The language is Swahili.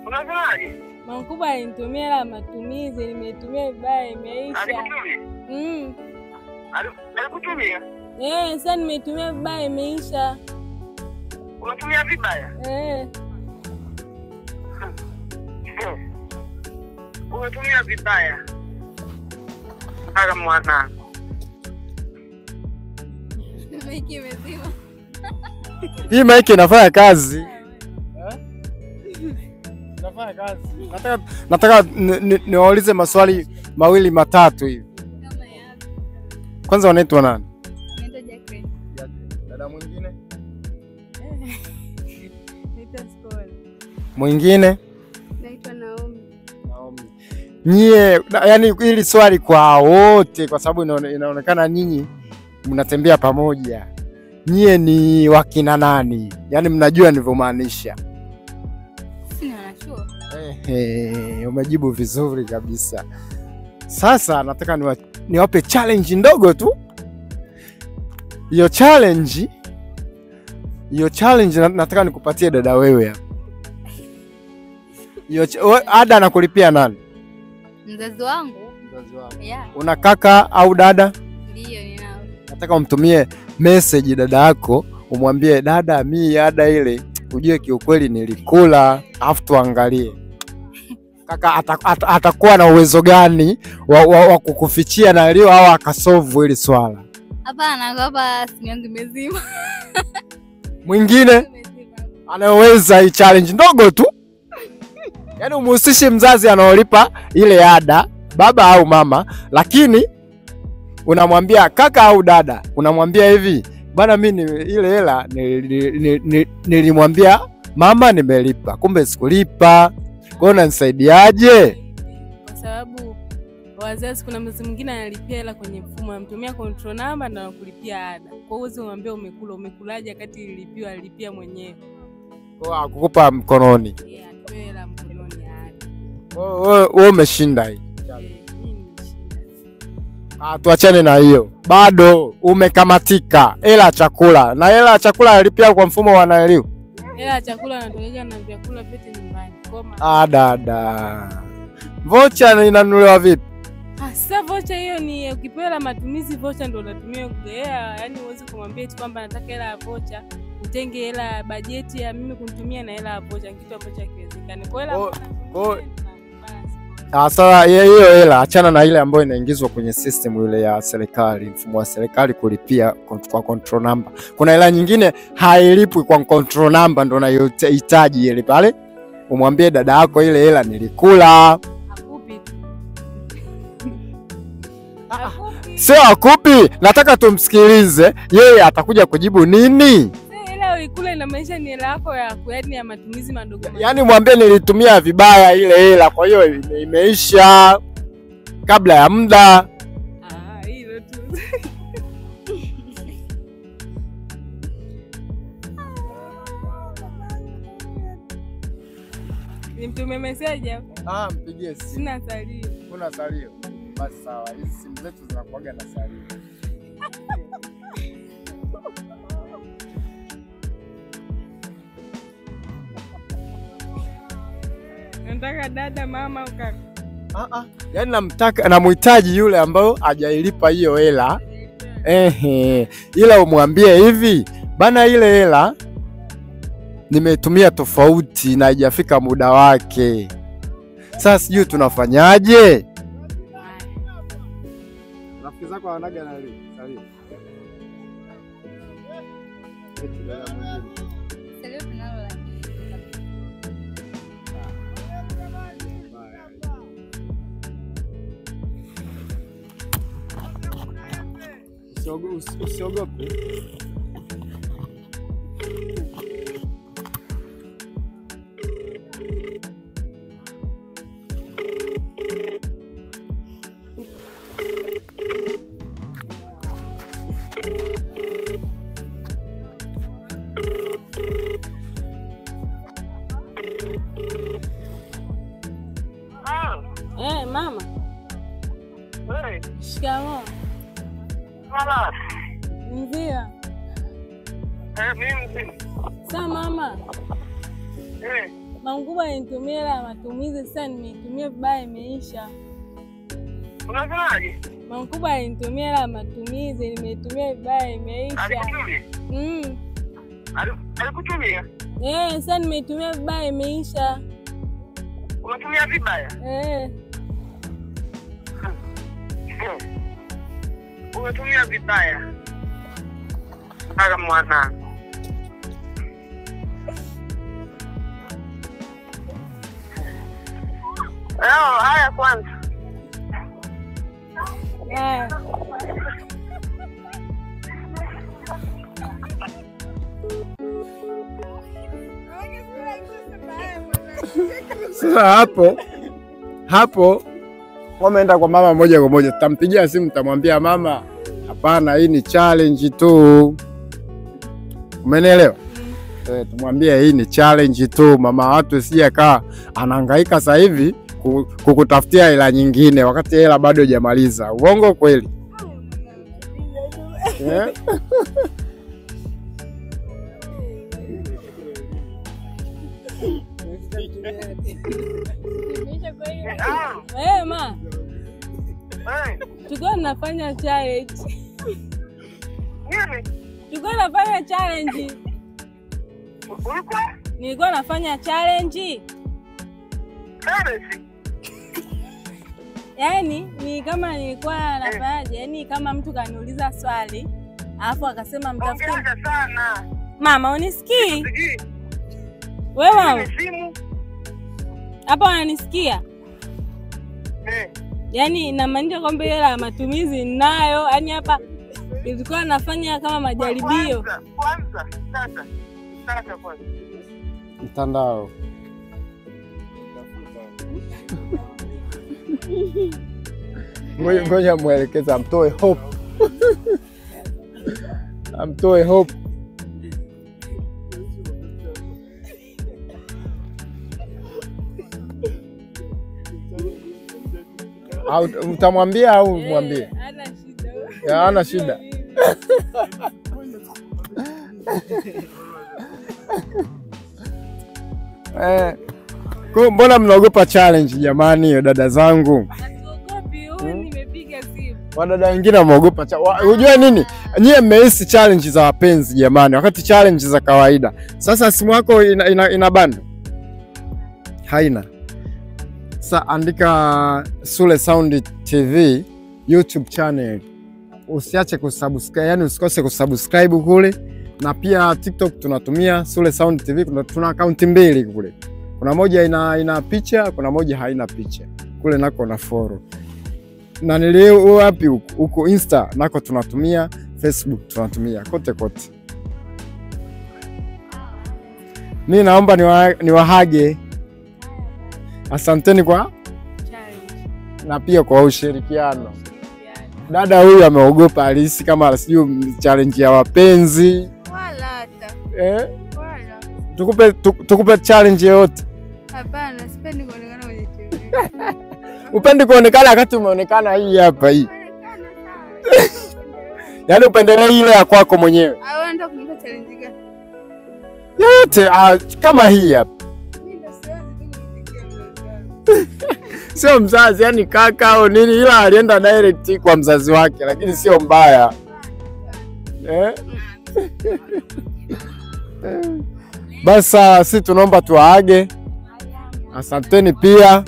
Unasemaje? Mama mkubwa alinitumia la matumizi, nimetumia vibaya imeisha. Alikutumia? Alikutumia? Sasa nimetumia vibaya imeisha. Unatumia vibaya? Unatumia vibaya. Kama mwana. Maiki imezima. Hii maiki inafanya kazi. Inafanya kazi. Nataka niwaulize maswali mawili matatu hivi. Kama yapi? Kwanza unaitwa nani? Naitwa Jacqueline. Dada mwingine? Naitwa Skola. Mwingine? Naitwa Naomi. Nyie, yani hili swali kwa wote kwa sababu inaonekana nyinyi mnatembea pamoja. Nyie ni wakina nani? Yani mnajua nilivyomaanisha. Sina nachuo. Umejibu vizuri kabisa. Sasa nataka niwape challenge ndogo tu. Hiyo challenge nataka nikupatie dada wewe hapa. Ada anakulipia nani? Mzazi wangu. Yeah. Una kaka au dada? Ndio ninao. Nataka umtumie message dada yako, umwambie dada, mimi ada ile ujue kiukweli nilikula, afu tuangalie. Kaka atakuwa na uwezo gani wa kukufichia na leo au akasolve hili swala? Hapana, hapa simu yangu imezima. Mwingine anaweza hii challenge ndogo tu. Yaani umhusishe mzazi anaolipa ile ada, baba au mama, lakini unamwambia kaka au dada, unamwambia hivi, bana mimi ile hela nilimwambia mama nimelipa, kumbe sikulipa. Kwa hiyo unanisaidiaje? Kwa sababu wazazi kuna mzazi mwingine analipia hela kwenye mfumo, anamtumia control number na kulipia ada. Kwa hiyo unamwambia umekulaje wakati ililipiwa alipia mwenyewe. Kwa akukupa mkononi. Yeah, hela mkononi ada. Wewe umeshinda hii. Tuachane na hiyo. Bado umekamatika. Hela chakula. Na hela chakula alipia kwa mfumo wa naeliu. Hela chakula anatolea na vyakula vyote nyumbani. Dada. Vocha inanunuliwa vipi? Sasa vocha hiyo ni ukipewa matumizi, vocha ndio unatumia kugelea. Yaani huwezi kumwambia eti kwamba nataka hela ya vocha, utenge hela ya bajeti ya mimi kunitumia na hela ya vocha, kitu ambacho hakiwezekani. Kwa hela sasa hiyo hela achana na ile ambayo inaingizwa kwenye system ile ya serikali, mfumo wa serikali kulipia kwa control number. Kuna hela nyingine hailipwi kwa control number, ndio unayohitaji ile pale. Umwambie dada yako ile hela nilikula. Akupi. Sio akupi, nataka tumsikilize yeye atakuja kujibu nini. Hela ulikula inamaanisha ni hela yako ya yaani ya matumizi madogo. Yaani mwambie nilitumia vibaya ile hela, kwa hiyo imeisha kabla ya muda. Hilo tu. Nimtume message hapo. Mpigie simu. Sina salio. Kuna salio? Basi sawa, hizi simu zetu zinakuaga na salio. Nataka dada, mama au kaka? Yaani namhitaji yule ambao hajailipa hiyo hela. Ila umwambie hivi, bana ile hela nimetumia tofauti na haijafika muda wake. Sasa sijui tunafanyaje? Rafiki zako wanaga na leo. Salio. Salio tunalo. Usiogope. Mama. Shikamoo. Mama. Ndio. Mimi. Sasa mama. Mama mkubwa alinitumia hela ya matumizi, sasa nimeitumia vibaya imeisha. Unasemaje? Mama mkubwa alinitumia hela ya matumizi, nimeitumia vibaya imeisha. Alikutumia? Alikutumia? Sasa nimeitumia vibaya imeisha. Unatumia vibaya? Unatumia vibaya. Kaka mwanangu. Haya kwanza. Sasa hapo wameenda kwa mama moja kwa moja. Tutampigia simu, tutamwambia mama, hapana, hii ni challenge tu. Umenielewa? Tumwambie hii ni challenge tu mama, watu sije kaa anahangaika sasa hivi kukutafutia hela nyingine wakati hela bado hujamaliza. Uongo kweli? Ma. Tulikuwa tunafanya challenge. Nini? Tulikuwa tunafanya challenge. Ulikuwa? Nilikuwa nafanya challenge. Challenge? Yaani ni kama nilikuwa nafanyaje? Yaani kama mtu kaniuliza swali, alafu akasema mtafute. Ongea sana. Mama, unisikii? Wewe mama. Hapa unanisikia? Yaani inamaanisha kwamba hela ya matumizi ninayo. Yaani hapa nilikuwa nafanya kama majaribio. Kwanza kwanza. Mtandao. Ngoja muelekeze amtoe hope. Amtoe hope. Au utamwambia au mwambie? Hana shida. Hana shida. Kwa mbona mnaogopa challenge jamani, dada zangu? Hatuogopi, nimepiga simu. Wadada wengine wameogopa. Unajua nini? Nyie mmehisi challenge za wapenzi jamani, wakati challenge za kawaida. Sasa simu yako ina bando? Haina. Sasa andika Sule Sound TV YouTube channel. Usiache kusubscribe, yani usikose kusubscribe kule. Na pia TikTok tunatumia Sule Sound TV, tuna account mbili kule. Kuna moja ina picha, kuna moja haina picha. Kule nako na follow. Na nileo wapi huko Insta nako tunatumia, Facebook tunatumia, kote. Mimi naomba niwahage. Asanteni kwa challenge. Na pia kwa ushirikiano. Dada huyu ameogopa, alisi kama sijui challenge ya wapenzi. Wala hata. Wala. Tukupe challenge yote. Hapana, sipendi kuonekana kwenye TV. Upendi kuonekana wakati umeonekana hii hapa hii. Yaani upendelee ile ya kwako mwenyewe. Au unataka kunipa challenge gani? Yote kama hii hapa. Mimi ndio siwezi kufikia. Sio mzazi, yani kaka au nini, ila alienda direct kwa mzazi wake, lakini sio mbaya. Basi sisi tunaomba tuwaage. Asanteni pia.